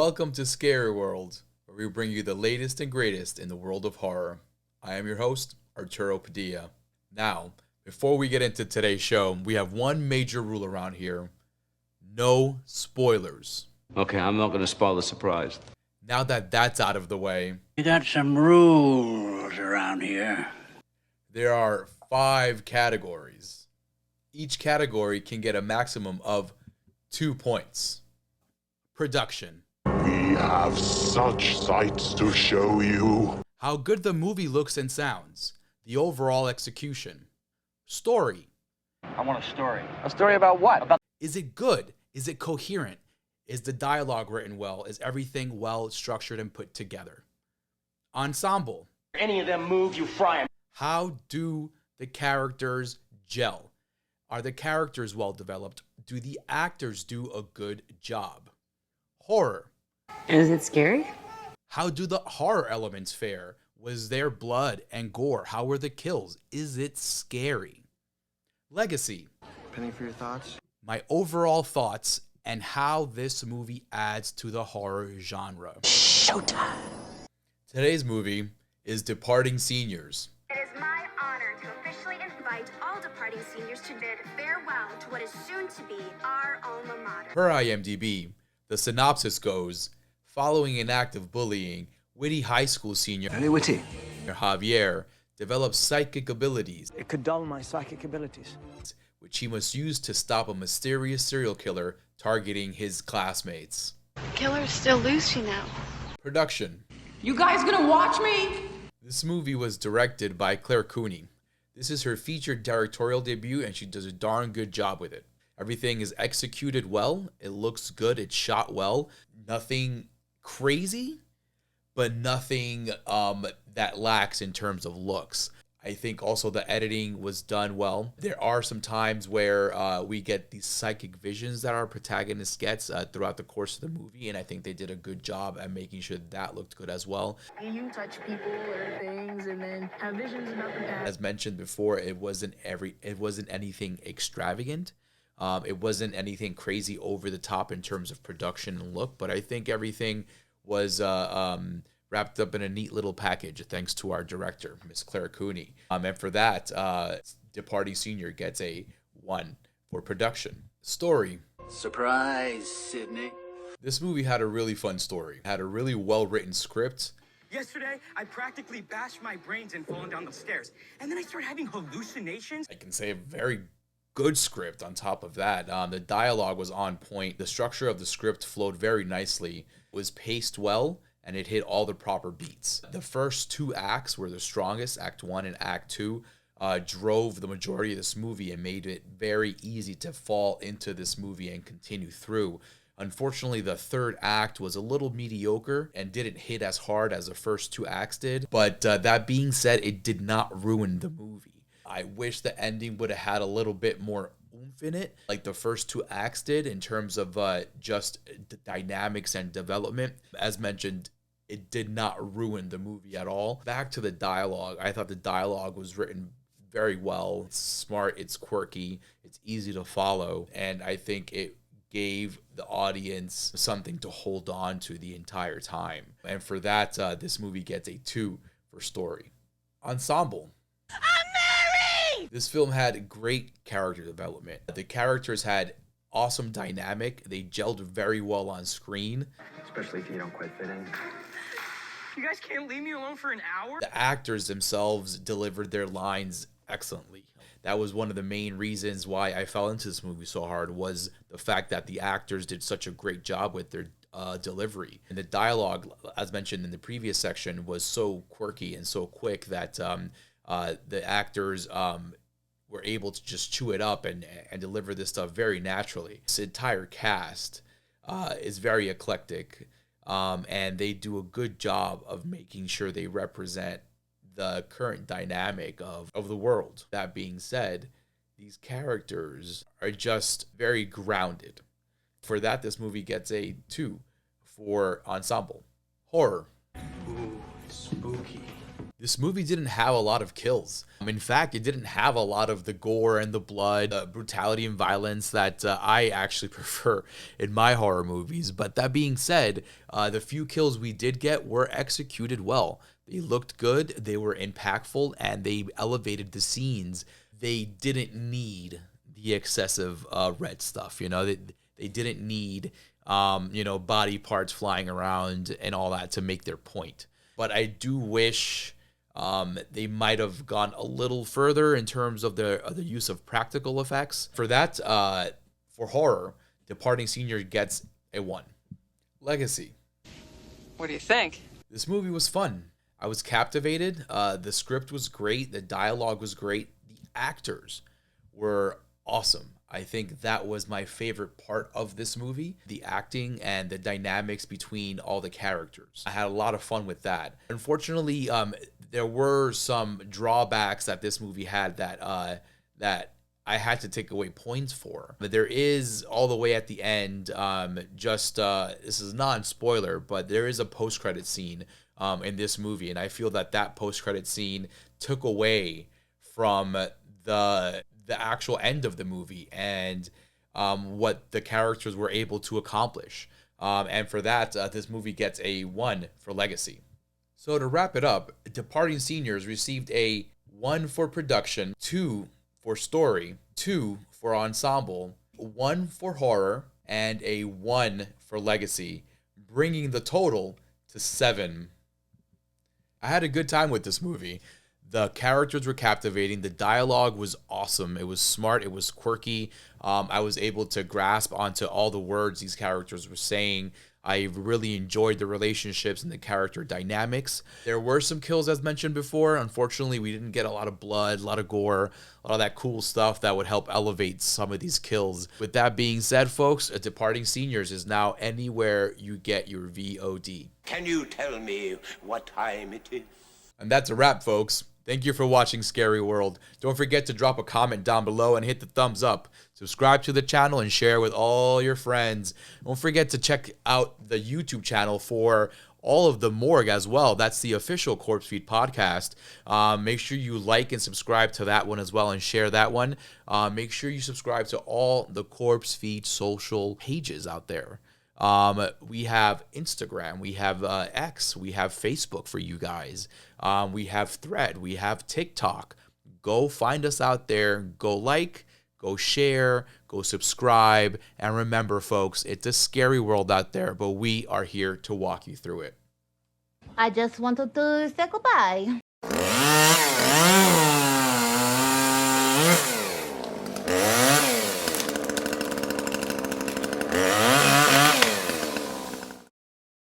Welcome to Scary World, where we bring you the latest and greatest in the world of horror. I am your host, Arturo Padilla. Now, before we get into today's show, we have one major rule around here. No spoilers. Okay, I'm not going to spoil the surprise. Now that that's out of the way, We got some rules around here. there are 5 categories. Each category can get a maximum of 2 points. Production. We have such sights to show you. How good the movie looks and sounds. The overall execution. Story. I want a story. A story about what? Is it good? Is it coherent? Is the dialogue written well? Is everything well structured and put together? Ensemble. Any of them move, you fry 'em. How do the characters gel? Are the characters well developed? Do the actors do a good job? Horror. Is it scary? How do the horror elements fare? Was there blood and gore? How were the kills? Is it scary? Legacy. Penny for your thoughts? My overall thoughts and how this movie adds to the horror genre. Showtime. Today's movie is Departing Seniors. It is my honor to officially invite all departing seniors to bid farewell to what is soon to be our alma mater. Per IMDb, the synopsis goes, following an act of bullying, witty high school senior Very witty. Javier develops psychic abilities, It could dull my psychic abilities. which he must use to stop a mysterious serial killer targeting his classmates. Killer's still loose, you know. Production. You guys gonna watch me? This movie was directed by Claire Cooney. This is her featured directorial debut, and she does a darn good job with it. Everything is executed well. It looks good. It's shot well. Nothing crazy, but nothing that lacks in terms of looks. I think also the editing was done well. There are some times where we get these psychic visions that our protagonist gets throughout the course of the movie, and I think they did a good job at making sure that looked good as well. You touch people or things and then have visions about the past. As mentioned before, it wasn't anything extravagant. It wasn't anything crazy over the top in terms of production and look, but I think everything was wrapped up in a neat little package thanks to our director, Miss Claire Cooney. And for that, Departing Senior gets a 1 for production. Story. Surprise, Sydney. This movie had a really fun story. It had a really well-written script. Yesterday, I practically bashed my brains in falling down the stairs. And then I started having hallucinations. I can say a very good script on top of that. The dialogue was on point. The structure of the script flowed very nicely. It was paced well, and it hit all the proper beats. The first 2 acts were the strongest. Act 1 and Act 2 drove the majority of this movie and made it very easy to fall into this movie and continue through. Unfortunately, the 3rd act was a little mediocre and didn't hit as hard as the first 2 acts did. But that being said, it did not ruin the movie. I wish the ending would have had a little bit more oomph in it, like the first 2 acts did, in terms of just the dynamics and development. As mentioned, it did not ruin the movie at all. Back to the dialogue. I thought the dialogue was written very well. It's smart, it's quirky, it's easy to follow, and I think it gave the audience something to hold on to the entire time. And for that, this movie gets a 2 for story. Ensemble. This film had great character development. The characters had awesome dynamic. They gelled very well on screen. Especially if you don't quite fit in. You guys can't leave me alone for an hour? The actors themselves delivered their lines excellently. That was one of the main reasons why I fell into this movie so hard, was the fact that the actors did such a great job with their delivery. And the dialogue, as mentioned in the previous section, was so quirky and so quick that the actors were able to just chew it up and deliver this stuff very naturally. This entire cast is very eclectic, and they do a good job of making sure they represent the current dynamic of the world. That being said, these characters are just very grounded. For that, this movie gets a 2 for ensemble. Horror. Ooh, spooky. This movie didn't have a lot of kills. In fact, it didn't have a lot of the gore and the blood, brutality and violence that I actually prefer in my horror movies. But that being said, the few kills we did get were executed well. They looked good, they were impactful, and they elevated the scenes. They didn't need the excessive red stuff, you know. They didn't need, body parts flying around and all that to make their point. But I do wish they might have gone a little further in terms of the use of practical effects. For that, for horror, Departing Senior gets a 1. Legacy. What do you think? This movie was fun. I was captivated. The script was great. The dialogue was great. The actors were awesome. I think that was my favorite part of this movie, the acting and the dynamics between all the characters. I had a lot of fun with that. Unfortunately, there were some drawbacks that this movie had that I had to take away points for. But there is, all the way at the end, this is non-spoiler, but there is a post-credit scene in this movie, and I feel that post-credit scene took away from the actual end of the movie and what the characters were able to accomplish. And for that, this movie gets a 1 for legacy. So to wrap it up, Departing Seniors received a 1 for production, 2 for story, 2 for ensemble, 1 for horror, and a 1 for legacy, bringing the total to 7. I had a good time with this movie. The characters were captivating. The dialogue was awesome. It was smart. It was quirky. I was able to grasp onto all the words these characters were saying. I really enjoyed the relationships and the character dynamics. There were some kills, as mentioned before. Unfortunately, we didn't get a lot of blood, a lot of gore, a lot of that cool stuff that would help elevate some of these kills. With that being said, folks, Departing Seniors is now anywhere you get your VOD. Can you tell me what time it is? And that's a wrap, folks. Thank you for watching Scary World. Don't forget to drop a comment down below and hit the thumbs up. Subscribe to the channel and share with all your friends. Don't forget to check out the YouTube channel for all of the morgue as well. That's the official CorpseFeed podcast. Make sure you like and subscribe to that one as well and share that one. Make sure you subscribe to all the CorpseFeed social pages out there. We have Instagram, we have X, we have Facebook for you guys. We have Thread, we have TikTok. Go find us out there. Go like, go share, go subscribe. And remember, folks, it's a scary world out there, but we are here to walk you through it. I just wanted to say goodbye.